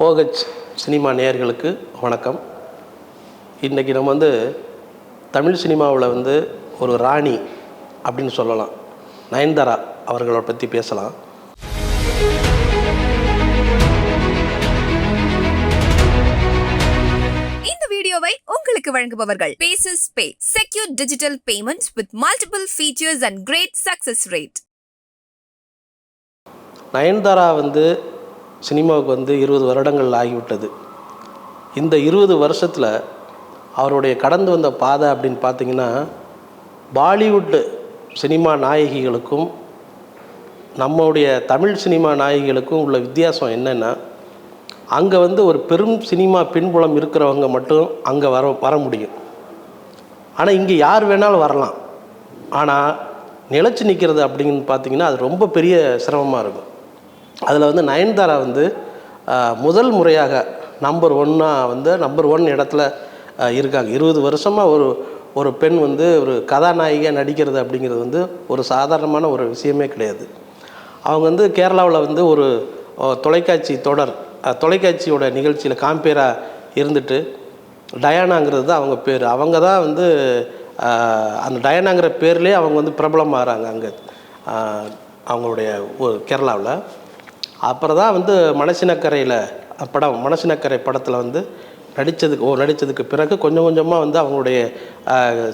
OH cinema நேயர்களுக்கு வணக்கம். இன்றைக்கி நம்ம தமிழ் சினிமாவில் ஒரு ராணி அப்படின்னு சொல்லலாம், நயன்தாரா அவர்களை பற்றி பேசலாம். இந்த வீடியோவை உங்களுக்கு வழங்குபவர்கள் பேசஸ் pay, secure digital payments with multiple features and great success rate. Nayanthara சினிமாவுக்கு 20 வருடங்கள் ஆகிவிட்டது. இந்த 20 வருஷத்தில் அவருடைய கடந்து வந்த பாதை அப்படின்னு பார்த்திங்கன்னா, பாலிவுட் சினிமா நாயகிகளுக்கும் நம்முடைய தமிழ் சினிமா நாயகிகளுக்கும் உள்ள வித்தியாசம் என்னென்னா, அங்கே ஒரு பெரும் சினிமா பின்புலம் இருக்கிறவங்க மட்டும் அங்கே வர முடியும். ஆனால் இங்கே யார் வேணாலும் வரலாம். ஆனால் நிலச்சி நிற்கிறது அப்படின்னு பார்த்திங்கன்னா அது ரொம்ப பெரிய சிரமமாக இருக்கும். அதில் நயன்தாரா முதல் முறையாக நம்பர் 1 இடத்துல இருக்காங்க. 20 வருஷமாக ஒரு பெண் ஒரு கதாநாயகியாக நடிக்கிறது அப்படிங்கிறது ஒரு சாதாரணமான ஒரு விஷயமே கிடையாது. அவங்க கேரளாவில் ஒரு தொலைக்காட்சி தொடர், தொலைக்காட்சியோட நிகழ்ச்சியில் காம்பேராக இருந்துட்டு டயானாங்கிறது தான் அவங்க பேர். அவங்க தான் அந்த டயானாங்கிற பேர்லேயே அவங்க பிரபலமாகறாங்க அங்கே அவங்களுடைய கேரளாவில். அப்புறம் தான் மனசினக்கரையில் மனசினக்கரை படத்தில் நடித்ததுக்கு பிறகு கொஞ்சம் கொஞ்சமாக அவங்களுடைய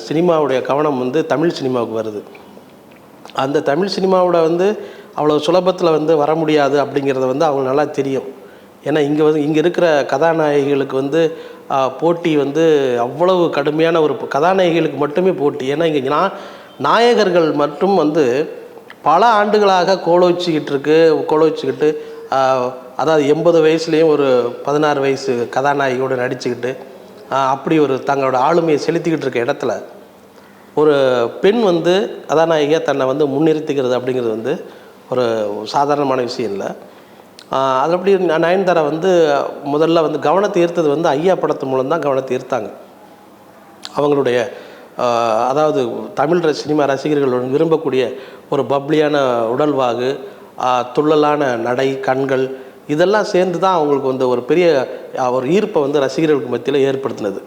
சினிமாவுடைய கவனம் தமிழ் சினிமாவுக்கு வருது. அந்த தமிழ் சினிமாவோட அவ்வளோ சுலபத்தில் வர முடியாது அப்படிங்கிறத அவங்களுக்கு நல்லா தெரியும். ஏன்னா இங்கே இருக்கிற கதாநாயகிகளுக்கு போட்டி அவ்வளவு கடுமையான ஒரு கதாநாயகிகளுக்கு மட்டுமே போட்டி. ஏன்னா இங்கே நாயகர்கள் மட்டும் பல ஆண்டுகளாக கோலோச்சிக்கிட்டு அதாவது 80 வயசுலேயும் ஒரு 16 வயசு கதாநாயகியோடு நடிச்சுக்கிட்டு அப்படி தங்களோட ஆளுமையை செலுத்திக்கிட்டு இருக்க இடத்துல ஒரு பெண் கதாநாயகியாக தன்னை முன்னிறுத்திக்கிறது அப்படிங்கிறது ஒரு சாதாரணமான விஷயம் இல்லை. அது அப்படி நயன்தாரா முதல்ல கவனத்தை ஈர்த்தது ஐயா படத்து மூலம்தான் கவனத்தை ஈர்த்தாங்க. அவங்களுடைய அதாவது தமிழ் சினிமா ரசிகர்கள் விரும்பக்கூடிய ஒரு பப்ளியான உடல்வாகு, துள்ளலான நடை, கண்கள், இதெல்லாம் சேர்ந்து தான் அவங்களுக்கு ஒரு பெரிய ஒரு ஈர்ப்பை ரசிகர்களுக்கு மத்தியில் ஏற்படுத்தினது.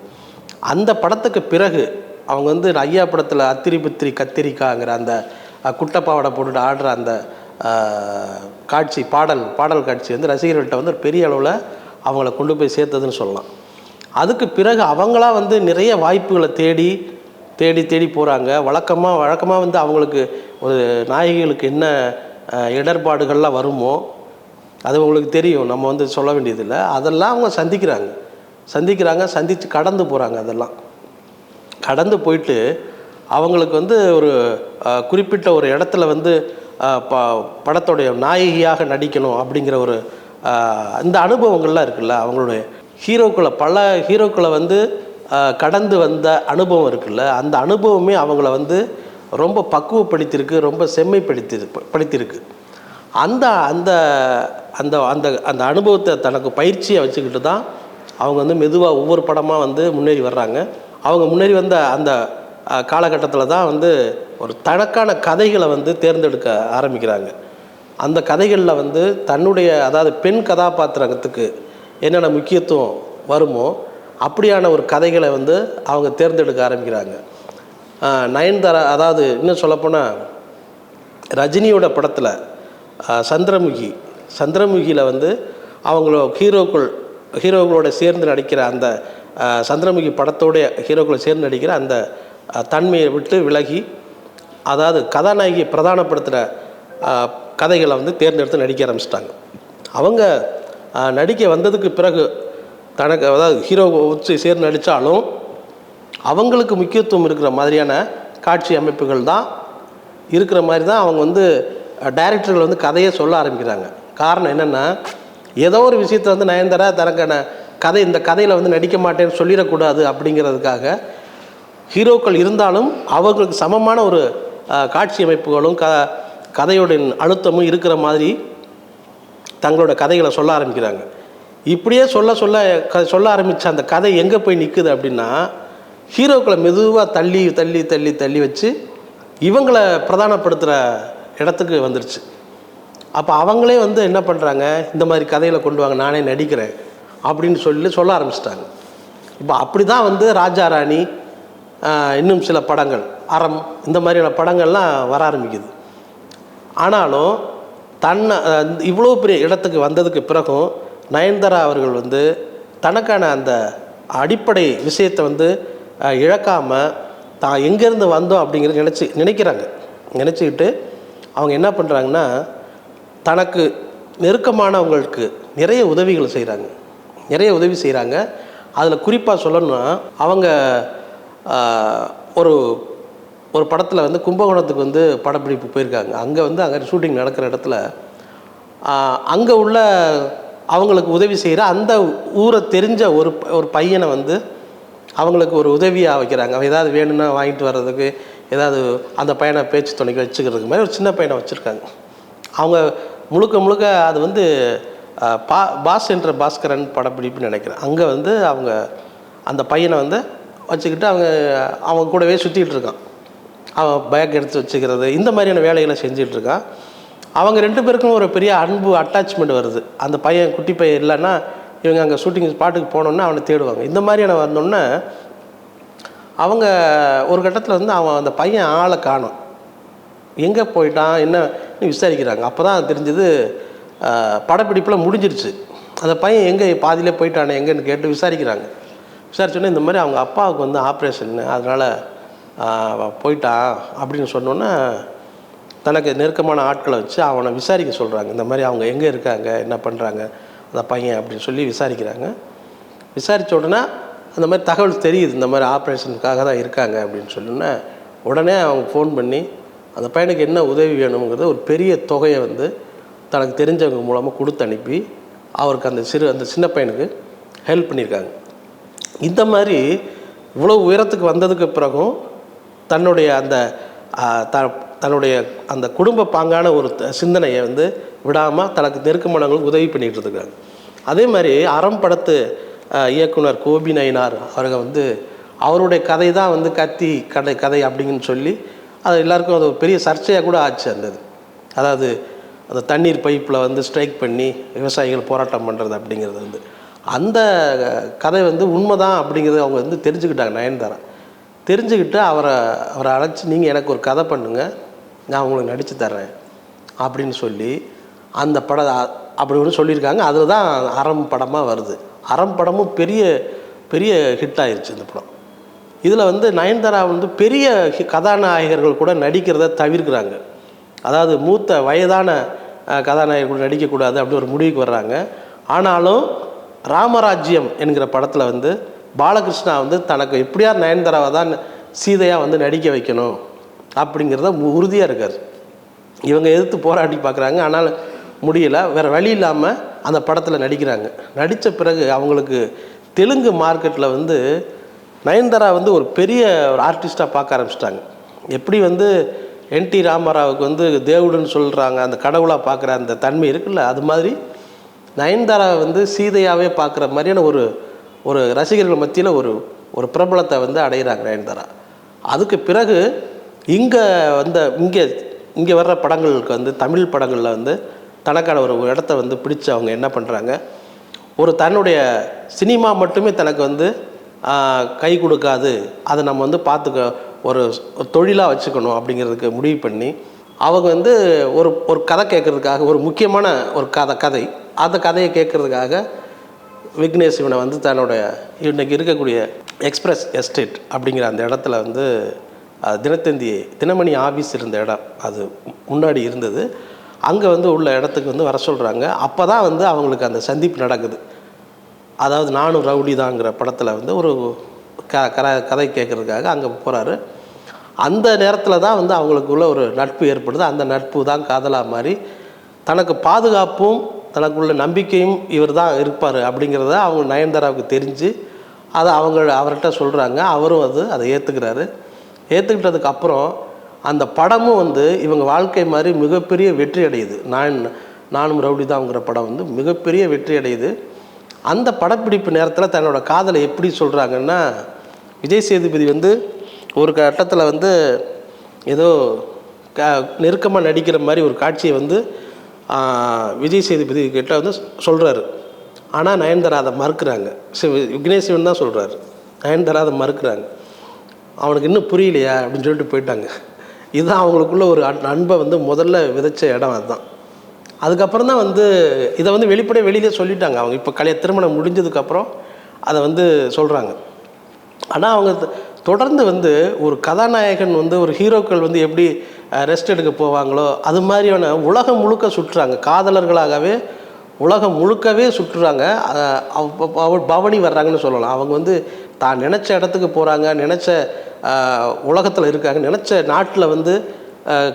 அந்த படத்துக்கு பிறகு அவங்க ஐயா படத்தில் அத்திரி புத்திரி கத்திரிக்காங்கிற அந்த குட்டப்பாவடை போட்டுட்டு ஆடுற அந்த காட்சி, பாடல் காட்சி ரசிகர்கள்ட்ட ஒரு பெரிய அளவில் அவங்கள கொண்டு போய் சேர்த்ததுன்னு சொல்லலாம். அதுக்கு பிறகு அவங்களா நிறைய வாய்ப்புகளை தேடி போகிறாங்க. வழக்கமாக அவங்களுக்கு ஒரு நாயகிகளுக்கு என்ன இடர்பாடுகள்லாம் வருமோ அது உங்களுக்கு தெரியும், நம்ம சொல்ல வேண்டியதில்லை. அதெல்லாம் அவங்க சந்தித்து கடந்து போகிறாங்க. அதெல்லாம் கடந்து போயிட்டு அவங்களுக்கு ஒரு குறிப்பிட்ட ஒரு இடத்துல படத்துடைய நாயகியாக நடிக்கணும் அப்படிங்கிற ஒரு இந்த அனுபவங்கள்லாம் இருக்குல்ல, அவங்களுடைய பல ஹீரோக்களை கடந்து வந்த அனுபவம் இருக்குல்ல, அந்த அனுபவமே அவங்கள ரொம்ப பக்குவப்படுத்தியிருக்கு, ரொம்ப செம்மைப்படுத்தியிருக்கு. அந்த அந்த அந்த அந்த அந்த அனுபவத்தை தனக்கு பயிற்சியை வச்சுக்கிட்டு தான் அவங்க மெதுவாக ஒவ்வொரு படமாக முன்னேறி வர்றாங்க. அவங்க முன்னேறி வந்த அந்த காலகட்டத்தில் தான் ஒரு தனக்கான கதைகளை தேர்ந்தெடுக்க ஆரம்பிக்கிறாங்க. அந்த கதைகளில் தன்னுடைய அதாவது பெண் கதாபாத்திரத்துக்கு என்னென்ன முக்கியத்துவம் வருமோ அப்படியான ஒரு கதைகளை அவங்க தேர்ந்தெடுக்க ஆரம்பிக்கிறாங்க. நயன்தாரா, அதாவது இன்னும் சொல்லப்போனால் ரஜினியோட படத்தில் சந்திரமுகியில் ஹீரோக்களோட சேர்ந்து நடிக்கிற அந்த சந்திரமுகி படத்தோடைய ஹீரோக்களை சேர்ந்து நடிக்கிற அந்த தன்மையை விட்டு விலகி, அதாவது கதாநாயகியை பிரதானப்படுத்துகிற கதைகளை தேர்ந்தெடுத்து நடிக்க ஆரம்பிச்சிட்டாங்க. அவங்க நடிக்க வந்ததுக்கு பிறகு தனக்கு அதாவது ஹீரோ வச்சு சேர்ந்து நடித்தாலும் அவங்களுக்கு முக்கியத்துவம் இருக்கிற மாதிரியான காட்சி அமைப்புகள் தான் இருக்கிற மாதிரி தான் அவங்க டைரக்டர்கள் கதையை சொல்ல ஆரம்பிக்கிறாங்க. காரணம் என்னென்னா, ஏதோ ஒரு விஷயத்தை நயன்தாரா தனக்கான கதை, இந்த கதையில் நடிக்க மாட்டேன்னு சொல்லிடக்கூடாது அப்படிங்கிறதுக்காக ஹீரோக்கள் இருந்தாலும் அவங்களுக்கு சமமான ஒரு காட்சி அமைப்புகளும் கதையோட அழுத்தமும் இருக்கிற மாதிரி தங்களோட கதைகளை சொல்ல ஆரம்பிக்கிறாங்க. இப்படியே சொல்ல ஆரம்பித்த அந்த கதை எங்கே போய் நிற்குது அப்படின்னா, ஹீரோக்களை மெதுவாக தள்ளி வச்சு இவங்களை பிரதானப்படுத்துகிற இடத்துக்கு வந்துருச்சு. அப்போ அவங்களே என்ன பண்ணுறாங்க, இந்த மாதிரி கதையில் கொண்டு வாங்க, நானே நடிக்கிறேன் அப்படின்னு சொல்ல ஆரம்பிச்சிட்டாங்க. இப்போ அப்படி தான் வந்து ராஜா ராணி, இன்னும் சில படங்கள், அறம், இந்த மாதிரியான படங்கள்லாம் வர ஆரம்பிக்குது. ஆனாலும் இவ்வளோ பெரிய இடத்துக்கு வந்ததுக்கு பிறகும் நயன்தாரா அவர்கள் வந்து தனக்கான அந்த அடிப்படை விஷயத்தை வந்து இழக்காமல் தான் எங்கேருந்து வந்தோம் அப்படிங்கிறத நினச்சிக்கிட்டு அவங்க என்ன பண்ணுறாங்கன்னா, தனக்கு நெருக்கமானவங்களுக்கு நிறைய உதவிகள் செய்கிறாங்க, நிறைய உதவி செய்கிறாங்க. அதில் குறிப்பாக சொல்லணும்னா, அவங்க ஒரு படத்தில் வந்து கும்பகோணத்துக்கு வந்து படப்பிடிப்பு போயிருக்காங்க. அங்கே ஷூட்டிங் நடக்கிற இடத்துல அங்கே உள்ள அவங்களுக்கு உதவி செய்கிற அந்த ஊரை தெரிஞ்ச ஒரு பையனை வந்து அவங்களுக்கு ஒரு உதவியாக வைக்கிறாங்க. அவன் ஏதாவது வேணும்னா வாங்கிட்டு வர்றதுக்கு, ஏதாவது அந்த பையனை பேச்சு துணைக்கு வச்சுக்கிறதுக்கு மாதிரி ஒரு சின்ன பையனை வச்சுருக்காங்க. அவங்க முழுக்க அது வந்து பாஸ் என்ற பாஸ்கரன் படப்பிடிப்புன்னு நினைக்கிறேன். அங்கே வந்து அவங்க அந்த பையனை வந்து வச்சுக்கிட்டு அவங்க கூடவே சுற்றிக்கிட்டு இருக்கான். அவன் பேக் எடுத்து வச்சுக்கிறது, இந்த மாதிரியான வேலைகளை செஞ்சுட்டு இருக்கான். அவங்க 2 பேருக்கும் ஒரு பெரிய அன்பு அட்டாச்மெண்ட் வருது. அந்த பையன், குட்டி பையன் இல்லைன்னா இவங்க அங்கே ஷூட்டிங் ஸ்பாட்டுக்கு போனோன்னா அவனை தேடுவாங்க. இந்த மாதிரியான வந்தோடனே அவங்க ஒரு கட்டத்தில் வந்து அந்த பையன் ஆளை காணோம், எங்கே போயிட்டான் என்னன்னு விசாரிக்கிறாங்க. அப்போ தான் தெரிஞ்சது படப்பிடிப்பில் முடிஞ்சிருச்சு. அந்த பையன் எங்கே பாதியிலே போயிட்டானே எங்கேன்னு கேட்டு விசாரிச்சோன்னே இந்த மாதிரி அவங்க அப்பாவுக்கு வந்து ஆப்ரேஷன், அதனால் போயிட்டான் அப்படின்னு சொன்னோன்னே தனக்கு நெருக்கமான ஆட்களை வச்சு அவனை விசாரிக்க சொல்கிறாங்க. இந்த மாதிரி அவங்க எங்கே இருக்காங்க, என்ன பண்ணுறாங்க அந்த பையன் அப்படின்னு சொல்லி விசாரிக்கிறாங்க. விசாரித்த உடனே அந்த மாதிரி தகவல் தெரியுது, இந்த மாதிரி ஆப்ரேஷனுக்காக தான் இருக்காங்க அப்படின்னு சொன்னோன்னே உடனே அவங்க ஃபோன் பண்ணி அந்த பையனுக்கு என்ன உதவி வேணுங்கிறத ஒரு பெரிய தொகையை வந்து தனக்கு தெரிஞ்சவங்க மூலமாக கொடுத்து அனுப்பி அவருக்கு அந்த சின்ன பையனுக்கு ஹெல்ப் பண்ணியிருக்காங்க. இந்த மாதிரி இவ்வளோ உயரத்துக்கு வந்ததுக்கு பிறகும் தன்னுடைய அந்த குடும்ப பாங்கான ஒரு சிந்தனையை வந்து விடாமல் தனக்கு நெருக்கமானவங்களுக்கு உதவி பண்ணிகிட்டு இருக்காங்க. அதே மாதிரி அறம் படத்து இயக்குனர் கோபி நயினார் அவர்கள் வந்து அவருடைய கதை தான் வந்து கத்தி கதை அப்படிங்கன்னு சொல்லி அது எல்லாருக்கும் அது ஒரு பெரிய சர்ச்சையாக கூட ஆச்சு. அதாவது அந்த தண்ணீர் பைப்பில் வந்து ஸ்ட்ரைக் பண்ணி விவசாயிகள் போராட்டம் பண்ணுறது அப்படிங்கிறது வந்து அந்த கதை வந்து உண்மைதான் அப்படிங்கிறது அவங்க வந்து தெரிஞ்சுக்கிட்டாங்க. நயன்தாரா தெரிஞ்சுக்கிட்டு அவரை அழைச்சி, நீங்கள் எனக்கு ஒரு கதை பண்ணுங்கள், நான் உங்களுக்கு நடித்து தர்றேன் அப்படின்னு சொல்லி அந்த படம் அப்படி ஒன்று சொல்லியிருக்காங்க. அதில் தான் அறம் படமாக வருது. அறம் படமும் பெரிய பெரிய ஹிட் ஆயிடுச்சு இந்த படம். இதில் வந்து நயன்தாரா வந்து பெரிய கதாநாயகர்கள் கூட நடிக்கிறத தவிர்க்கிறாங்க. அதாவது மூத்த வயதான கதாநாயகர்கள் நடிக்கக்கூடாது அப்படி ஒரு முடிவுக்கு வர்றாங்க. ஆனாலும் ராமராஜ்யம் என்கிற படத்தில் வந்து பாலகிருஷ்ணா வந்து தனக்கு எப்படியா நயன்தாராவை தான் சீதையாக வந்து நடிக்க வைக்கணும் அப்படிங்கிறத உறுதியாக இருக்கார். இவங்க எதிர்த்து போராடி பார்க்குறாங்க, ஆனால் முடியலை. வேறு வழி இல்லாமல் அந்த படத்தில் நடிக்கிறாங்க. நடித்த பிறகு அவங்களுக்கு தெலுங்கு மார்க்கெட்டில் வந்து நயன்தாரா வந்து ஒரு பெரிய ஒரு ஆர்டிஸ்ட்டாக பார்க்க ஆரம்பிச்சிட்டாங்க. எப்படி வந்து என்டி ராமராவுக்கு வந்து தேவுடுன்னு சொல்கிறாங்க, அந்த கடவுளாக பார்க்குற அந்த தன்மை இருக்குல்ல, அது மாதிரி நயன்தாரா வந்து சீதையாகவே பார்க்குற மாதிரியான ஒரு ரசிகர்கள் மத்தியில் ஒரு பிரபலத்தை வந்து அடைகிறாங்க நயன்தாரா. அதுக்கு பிறகு இங்கே வர்ற படங்களுக்கு வந்து தமிழ் படங்களில் வந்து தனக்கான ஒரு இடத்த வந்து பிடிச்சி அவங்க என்ன பண்ணுறாங்க, தன்னுடைய சினிமா மட்டுமே தனக்கு வந்து கை கொடுக்காது, அதை நம்ம வந்து பார்த்துக்க ஒரு தொழிலாக வச்சுக்கணும் அப்படிங்கிறதுக்கு முடிவு பண்ணி அவங்க வந்து ஒரு கதை கேட்குறதுக்காக, ஒரு முக்கியமான ஒரு கதை அந்த கதையை கேட்குறதுக்காக விக்னேஷ் இவனை வந்து தன்னுடைய இன்றைக்கி இருக்கக்கூடிய எக்ஸ்பிரஸ் எஸ்டேட் அப்படிங்கிற அந்த இடத்துல வந்து தினமணி ஆஃபீஸ் இருந்த இடம், அது முன்னாடி இருந்தது, அங்கே வந்து உள்ள இடத்துக்கு வந்து வர சொல்கிறாங்க. அப்போ தான் வந்து அவங்களுக்கு அந்த சந்திப்பு நடக்குது. அதாவது நானும் ரவுடி தாங்கிற படத்தில் வந்து ஒரு கதை கேட்குறதுக்காக அங்கே போகிறாரு. அந்த நேரத்தில் தான் வந்து அவங்களுக்குள்ள ஒரு நட்பு ஏற்படுது. அந்த நட்பு தான் காதலாக மாதிரி தனக்கு பாதுகாப்பும் தனக்குள்ள நம்பிக்கையும் இவர் தான் இருப்பார் அப்படிங்கிறத அவங்க நயன்தாராவுக்கு தெரிஞ்சு அதை அவர்கிட்ட சொல்கிறாங்க. அவரும் அதை ஏற்றுக்கிறாரு. ஏற்றுக்கிட்டதுக்கப்புறம் அந்த படமும் வந்து இவங்க வாழ்க்கை மாதிரி மிகப்பெரிய வெற்றி அடையுது. நானும் ரவுடி தான்ங்கிற படம் வந்து மிகப்பெரிய வெற்றி அடையுது. அந்த படப்பிடிப்பு நேரத்தில் தன்னோட காதலை எப்படி சொல்கிறாங்கன்னா, விஜய் சேதுபதி வந்து ஒரு கட்டத்தில் வந்து ஏதோ நெருக்கமாக நடிக்கிற மாதிரி ஒரு காட்சியை வந்து விஜய் சேதுபதி கிட்ட வந்து சொல்கிறாரு. ஆனால் நயன்தாரா அதை மறுக்கிறாங்க. விக்னேஷ் சிவன் தான் சொல்கிறாரு, நயன்தாரா அதை மறுக்கிறாங்க. அவனுக்கு இன்னும் புரியலையா அப்படின்னு சொல்லிட்டு போயிட்டாங்க. இதுதான் அவங்களுக்குள்ள ஒரு அன்பை வந்து முதல்ல விதைச்ச இடம். அதுதான். அதுக்கப்புறம் தான் வந்து இதை வந்து வெளிப்படையாக வெளியிலே சொல்லிட்டாங்க. அவங்க இப்போ திருமணம் முடிஞ்சதுக்கப்புறம் அதை வந்து சொல்கிறாங்க. ஆனால் அவங்க தொடர்ந்து வந்து ஒரு கதாநாயகன் வந்து ஒரு ஹீரோக்கள் வந்து எப்படி ரெஸ்ட் எடுக்க போவாங்களோ அது மாதிரியான உலகம் முழுக்க சுற்றுறாங்க. காதலர்களாகவே உலகம் முழுக்கவே சுற்றுறாங்க. பவனி வர்றாங்கன்னு சொல்லலாம். அவங்க வந்து தான் நினச்ச இடத்துக்கு போகிறாங்க, நினச்ச உலகத்தில் இருக்காங்க, நினச்ச நாட்டில் வந்து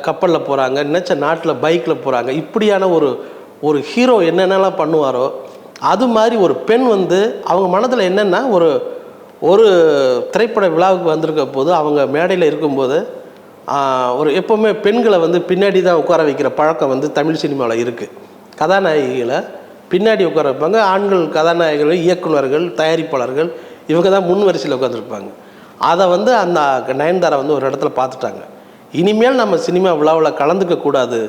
கப்பலில் போகிறாங்க, நினச்ச நாட்டில் பைக்கில் போகிறாங்க. இப்படியான ஒரு ஹீரோ என்னென்னலாம் பண்ணுவாரோ அது மாதிரி ஒரு பெண் வந்து அவங்க மனதில் என்னென்னா ஒரு திரைப்பட விழாவுக்கு வந்திருக்க போது அவங்க மேடையில் இருக்கும்போது ஒரு எப்போவுமே பெண்களை வந்து பின்னாடி தான் உட்கார வைக்கிற பழக்கம் வந்து தமிழ் சினிமாவில் இருக்குது. கதாநாயகிகளை பின்னாடி உட்கார வைப்பாங்க. ஆண்கள் கதாநாயகர்கள், இயக்குநர்கள், தயாரிப்பாளர்கள் இவங்க தான் முன் வரிசையில் உட்காந்துருப்பாங்க. அதை வந்து அந்த நயன்தாரா வந்து ஒரு இடத்துல பார்த்துட்டாங்க. இனிமேல் நம்ம சினிமா விழாவில் கலந்துக்கக்கூடாது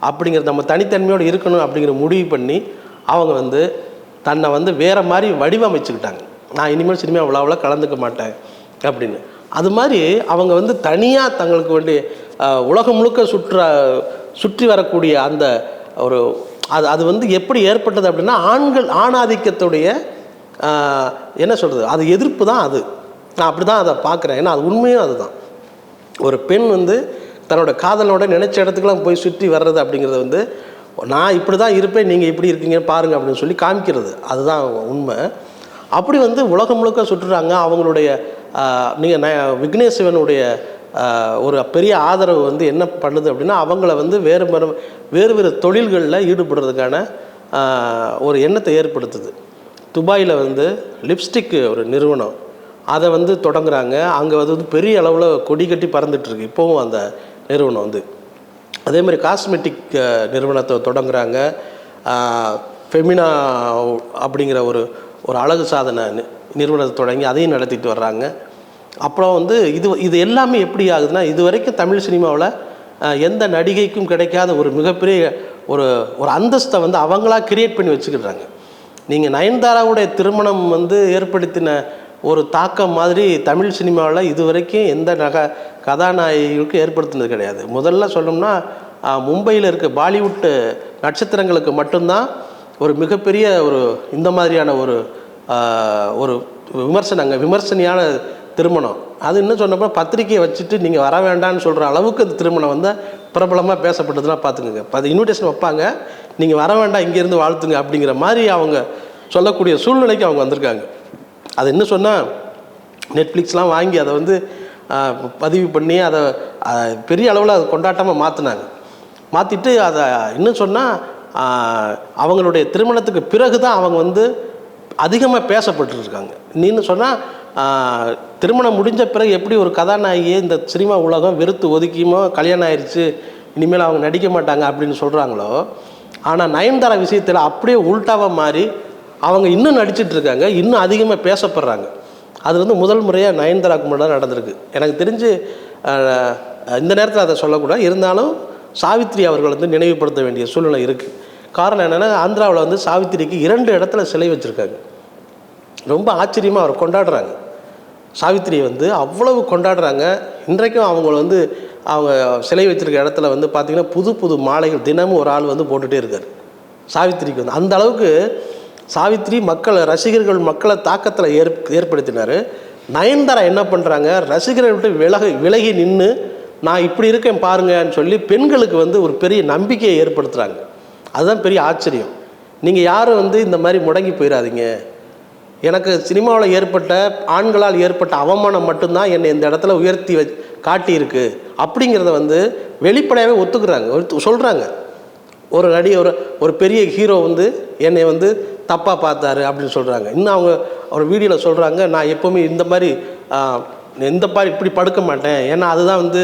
அப்படிங்கிறது, நம்ம தனித்தன்மையோடு இருக்கணும் அப்படிங்கிற முடிவு பண்ணி அவங்க வந்து தன்னை வந்து வேறு மாதிரி வடிவமைச்சுக்கிட்டாங்க. நான் இனிமேல் சினிமா விழாவில் கலந்துக்க மாட்டேன் அப்படின்னு. அது மாதிரி அவங்க வந்து தனியாக தங்களுக்கு வேண்டிய உலகம் முழுக்க சுற்றி வரக்கூடிய அந்த அது வந்து எப்படி ஏற்பட்டது அப்படின்னா ஆணாதிக்கத்துடைய என்ன சொல்கிறது, அது எதிர்ப்பு தான். அது நான் அப்படி தான் அதை பார்க்குறேன். ஏன்னா அது உண்மையும் அதுதான். ஒரு பெண் வந்து தன்னோட காதலோட நினச்ச இடத்துக்குலாம் போய் சுற்றி வர்றது அப்படிங்கிறது வந்து நான் இப்படி தான் இருப்பேன், நீங்கள் இப்படி இருக்கீங்க பாருங்கள் அப்படின்னு சொல்லி காமிக்கிறது, அதுதான் உண்மை. அப்படி வந்து உலகம் முழுக்க சுற்றுறாங்க. அவங்களுடைய நீங்கள் விக்னேஷ் சிவனுடைய ஒரு பெரிய ஆதரவு வந்து என்ன பண்ணுது அப்படின்னா அவங்கள வந்து வேறு தொழில்களில் ஈடுபடுறதுக்கான ஒரு எண்ணத்தை ஏற்படுத்துது. துபாயில் வந்து லிப்ஸ்டிக்கு ஒரு நிறுவனம் அதை வந்து தொடங்குறாங்க. அங்கே வந்து பெரிய அளவில் கொடி கட்டி பறந்துட்டுருக்கு இப்போவும் அந்த நிறுவனம் வந்து. அதே மாதிரி காஸ்மெட்டிக் நிறுவனத்தை தொடங்குறாங்க. ஃபெமினா அப்படிங்கிற ஒரு அழகு சாதன நிறுவனத்தை தொடங்கி அதையும் நடத்திட்டு வர்றாங்க. அப்புறம் வந்து இது எல்லாமே எப்படி ஆகுதுன்னா, இது வரைக்கும் தமிழ் சினிமாவில் எந்த நடிகைக்கும் கிடைக்காத ஒரு மிகப்பெரிய ஒரு அந்தஸ்தை வந்து அவங்களா கிரியேட் பண்ணி வச்சுக்கிடுறாங்க. நீங்கள் நயன்தாராவுடைய திருமணம் வந்து ஏற்படுத்தின ஒரு தாக்கம் மாதிரி தமிழ் சினிமாவில் இது வரைக்கும் எந்த கதாநாயகிகளுக்கும் ஏற்படுத்தினது கிடையாது. முதல்ல சொல்லணும்னா மும்பையில் இருக்க பாலிவுட் நட்சத்திரங்களுக்கு மட்டும்தான் ஒரு மிகப்பெரிய இந்த மாதிரியான ஒரு விமர்சனையான திருமணம். அது இன்னும் சொன்னப்போ பத்திரிக்கையை வச்சுட்டு நீங்கள் வர வேண்டாம்னு சொல்கிற அளவுக்கு அந்த திருமணம் வந்து பிரபலமாக பேசப்பட்டதுலாம் பார்த்துக்குங்க. அது இன்விடேஷன் வைப்பாங்க, நீங்கள் வர வேண்டாம் இங்கேருந்து வாழ்த்துங்க அப்படிங்கிற மாதிரி அவங்க சொல்லக்கூடிய சூழ்நிலைக்கு அவங்க வந்திருக்காங்க. அது இன்னும் சொன்னால் நெட்ஃப்ளிக்ஸ்லாம் வாங்கி அதை வந்து பதிவு பண்ணி அதை பெரிய அளவில் அதை கொண்டாட்டமாக மாற்றிட்டு அதை இன்னும் சொன்னால் அவங்களுடைய திருமணத்துக்கு பிறகு தான் அவங்க வந்து அதிகமாக பேசப்பட்டுருக்காங்க. நீன்னு சொன்னால் திருமணம் முடிஞ்ச பிறகு எப்படி ஒரு கதாநாயகியை இந்த சினிமா உலகம் வெறுத்து ஒதுக்கியுமோ கல்யாணம் ஆயிடுச்சு இனிமேல் அவங்க நடிக்க மாட்டாங்க அப்படின்னு சொல்கிறாங்களோ, ஆனால் நயன்தாரா விஷயத்தில் அப்படியே உள்டாவாக மாறி அவங்க இன்னும் நடிச்சிட்ருக்காங்க, இன்னும் அதிகமாக பேசப்படுறாங்க. அது வந்து முதல் முறையாக நயன்தாராவுக்கு முன்னாடி நடந்திருக்கு. எனக்கு தெரிஞ்சு இந்த நேரத்தில் அதை சொல்லக்கூடாது, இருந்தாலும் சாவித்ரி அவர்கள் வந்து நினைவுபடுத்த வேண்டிய சூழ்நிலை இருக்குது. காரணம் என்னென்னா, ஆந்திராவில் வந்து சாவித்திரிக்கு 2 இடத்துல சிலை வச்சுருக்காங்க. ரொம்ப ஆச்சரியமாக அவர் கொண்டாடுறாங்க. சாவித்திரியை வந்து அவ்வளவு கொண்டாடுறாங்க. இன்றைக்கும் அவங்க சிலை வச்சுருக்க இடத்துல வந்து பார்த்திங்கன்னா புது மாலைகள் தினமும் ஒரு ஆள் வந்து போட்டுகிட்டே இருக்கார் சாவித்திரிக்கு வந்து. அந்த அளவுக்கு சாவித்திரி மக்களை தாக்கத்தில் ஏற்படுத்தினார். நயன்தாரா என்ன பண்ணுறாங்க, ரசிகர்களை விட்டு விலகி நின்று நான் இப்படி இருக்கேன் பாருங்கன்னு சொல்லி பெண்களுக்கு வந்து ஒரு பெரிய நம்பிக்கையை ஏற்படுத்துகிறாங்க. அதுதான் பெரிய ஆச்சரியம். நீங்கள் யாரும் வந்து இந்த மாதிரி முடங்கி போயிடாதீங்க, எனக்கு சினிமாவில் ஆண்களால் ஏற்பட்ட அவமானம் மட்டும்தான் என்னை இந்த இடத்துல உயர்த்தி காட்டியிருக்கு அப்படிங்கிறத வந்து வெளிப்படையாகவே ஒத்துக்கிறாங்க, சொல்கிறாங்க. ஒரு பெரிய ஹீரோ வந்து என்னை வந்து தப்பாக பார்த்தாரு அப்படின்னு சொல்கிறாங்க. இன்னும் அவங்க ஒரு வீடியோவில் சொல்கிறாங்க, நான் எப்போவுமே இந்த மாதிரி இப்படி படுக்க மாட்டேன், ஏன்னா அதுதான் வந்து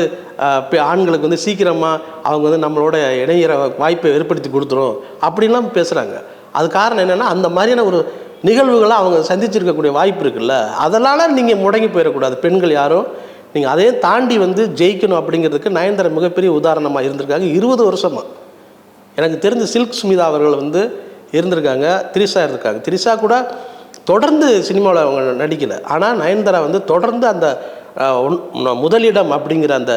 ஆண்களுக்கு வந்து சீக்கிரமாக அவங்க வந்து நம்மளோட இணையிற வாய்ப்பை ஏற்படுத்தி கொடுத்துரும் அப்படின்லாம் பேசுகிறாங்க. அது காரணம் என்னென்னா, அந்த மாதிரியான ஒரு நிகழ்வுகளை அவங்க சந்திச்சிருக்கக்கூடிய வாய்ப்பு இருக்குல்ல, அதனால் நீங்கள் முடங்கி போயிடக்கூடாது. பெண்கள் யாரும் நீங்கள் அதையும் தாண்டி வந்து ஜெயிக்கணும் அப்படிங்கிறதுக்கு நயன்தாரா மிகப்பெரிய உதாரணமாக இருந்திருக்காங்க 20 வருஷமாக. எனக்கு தெரிஞ்ச சில்க் ஸ்மிதா அவர்கள் வந்து இருந்திருக்காங்க. திரிஷா இருக்காங்க. திரிஷா கூட தொடர்ந்து சினிமாவில் அவங்க நடிக்கலை. ஆனால் நயன்தாரா வந்து தொடர்ந்து அந்த முதலிடம் அப்படிங்கிற அந்த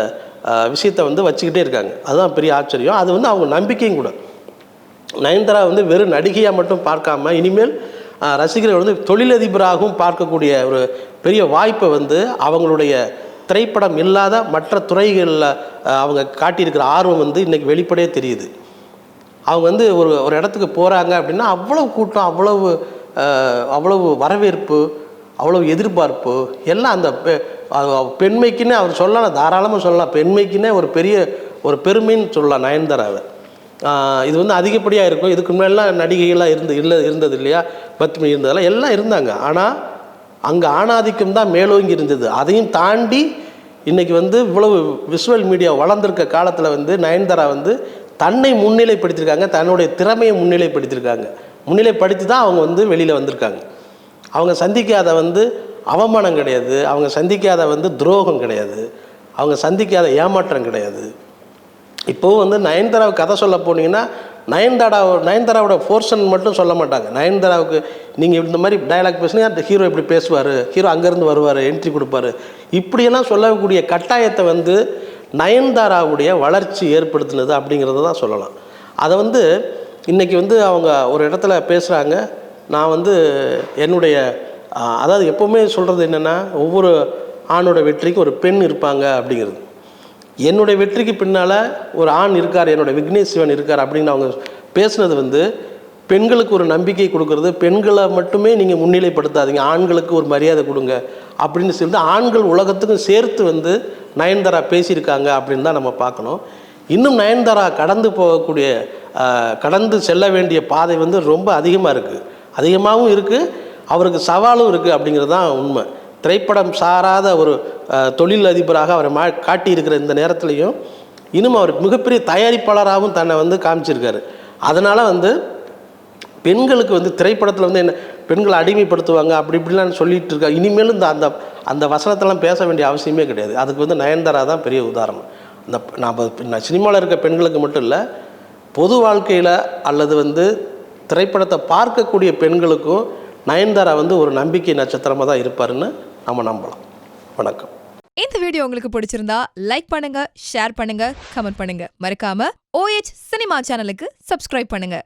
விஷயத்தை வந்து வச்சுக்கிட்டே இருக்காங்க. அதுதான் பெரிய ஆச்சரியம். அது வந்து அவங்க நம்பிக்கையும் கூட. நயன்தாரா வந்து வெறும் நடிகையாக மட்டும் பார்க்காம இனிமேல் ரசிகர்கள் வந்து தொழிலதிபராகவும் பார்க்கக்கூடிய ஒரு பெரிய வாய்ப்பை வந்து அவங்களுடைய திரைப்படம் இல்லாத மற்ற துறைகளில் அவங்க காட்டியிருக்கிற ஆர்வம் வந்து இன்றைக்கி வெளிப்படையே தெரியுது. அவங்க வந்து ஒரு இடத்துக்கு போகிறாங்க அப்படின்னா அவ்வளவு கூட்டம், அவ்வளவு வரவேற்பு, அவ்வளவு எதிர்பார்ப்பு எல்லாம் அந்த பெண்மைக்குன்னே அவர் சொல்லலாம், தாராளமாக சொல்லலாம். பெண்மைக்குன்னே ஒரு பெரிய ஒரு பெருமைன்னு சொல்லலாம் நயன்தாராவை. இது வந்து அதிகப்படியாக இருக்கும். இதுக்கு முன்னாடிலாம் நடிகைகள்லாம் இருந்தது இல்லையா, பத்மினி இருந்ததெல்லாம் எல்லாம் இருந்தாங்க. ஆனால் அங்கே ஆணாதிக்கம் தான் மேலோங்கி இருந்தது. அதையும் தாண்டி இன்றைக்கி வந்து இவ்வளவு விஷுவல் மீடியா வளர்ந்துருக்க காலத்தில் வந்து நயன்தாரா வந்து தன்னை முன்னிலைப்படுத்தியிருக்காங்க, தன்னுடைய திறமையை முன்னிலைப்படுத்தி தான் அவங்க வந்து வெளியில் வந்திருக்காங்க. அவங்க சந்திக்காத வந்து அவமானம் கிடையாது, அவங்க சந்திக்காத வந்து துரோகம் கிடையாது, அவங்க சந்திக்காத ஏமாற்றம் கிடையாது. இப்போது வந்து நயன்தாராவை கதை சொல்ல போனீங்கன்னா நயன்தாராவோட போர்ஷன் மட்டும் சொல்ல மாட்டாங்க. நயன்தாராவுக்கு நீங்கள் இந்த மாதிரி டயலாக் பேசுனீங்க, அந்த ஹீரோ இப்படி பேசுவார், ஹீரோ அங்கேருந்து வருவார், என்ட்ரி கொடுப்பாரு, இப்படியெல்லாம் சொல்லக்கூடிய கட்டாயத்தை வந்து நயன்தாராவுடைய வளர்ச்சி ஏற்படுத்தினது அப்படிங்கிறத தான் சொல்லலாம். அதை வந்து இன்றைக்கி வந்து அவங்க ஒரு இடத்துல பேசுகிறாங்க. நான் வந்து என்னுடைய அதாவது எப்போவுமே சொல்கிறது என்னென்னா, ஒவ்வொரு ஆணோட வெற்றிக்கும் ஒரு பெண் இருப்பாங்க அப்படிங்கிறது. என்னுடைய வெற்றிக்கு பின்னால் ஒரு ஆண் இருக்கார், என்னோடய விக்னேஷ் சிவன் இருக்கார் அப்படின்னு அவங்க பேசுனது வந்து பெண்களுக்கு ஒரு நம்பிக்கை கொடுக்கறது. பெண்களை மட்டுமே நீங்கள் முன்னிலைப்படுத்தாதீங்க, ஆண்களுக்கு ஒரு மரியாதை கொடுங்க அப்படின்னு சொல்லிட்டு ஆண்கள் உலகத்துக்கும் சேர்த்து வந்து நயன்தாரா பேசியிருக்காங்க அப்படின்னு தான் நம்ம பார்க்கணும். இன்னும் நயன்தாரா கடந்து செல்ல வேண்டிய பாதை வந்து ரொம்ப அதிகமாகவும் இருக்குது, அவருக்கு சவாலும் இருக்குது அப்படிங்கிறது தான் உண்மை. திரைப்படம் சாராத ஒரு தொழில் அதிபராக அவரை காட்டியிருக்கிற இந்த நேரத்துலையும் இன்னும் அவர் மிகப்பெரிய தயாரிப்பாளராகவும் தன்னை வந்து காமிச்சிருக்காரு. அதனால் வந்து பெண்களுக்கு வந்து திரைப்படத்தில் வந்து என்ன பெண்களை அடிமைப்படுத்துவாங்க அப்படி இப்படிலாம் சொல்லிட்டு இருக்கா. இனிமேலும் அந்த வசனத்தெல்லாம் பேச வேண்டிய அவசியமே கிடையாது. அதுக்கு வந்து நயன்தாரா தான் பெரிய உதாரணம். நான் சினிமாவில் இருக்க பெண்களுக்கு மட்டும் இல்லை, பொது வாழ்க்கையில் அல்லது வந்து திரைப்படத்தை பார்க்கக்கூடிய பெண்களுக்கும் நயன்தாரா வந்து ஒரு நம்பிக்கை நட்சத்திரமாக தான் இருப்பாருன்னு நம்ம நம்பலாம். வணக்கம். இந்த வீடியோ உங்களுக்கு பிடிச்சிருந்தா லைக் பண்ணுங்க, ஷேர் பண்ணுங்க, கமெண்ட் பண்ணுங்க. மறக்காம OH சினிமா சேனலுக்கு சப்ஸ்கிரைப் பண்ணுங்க.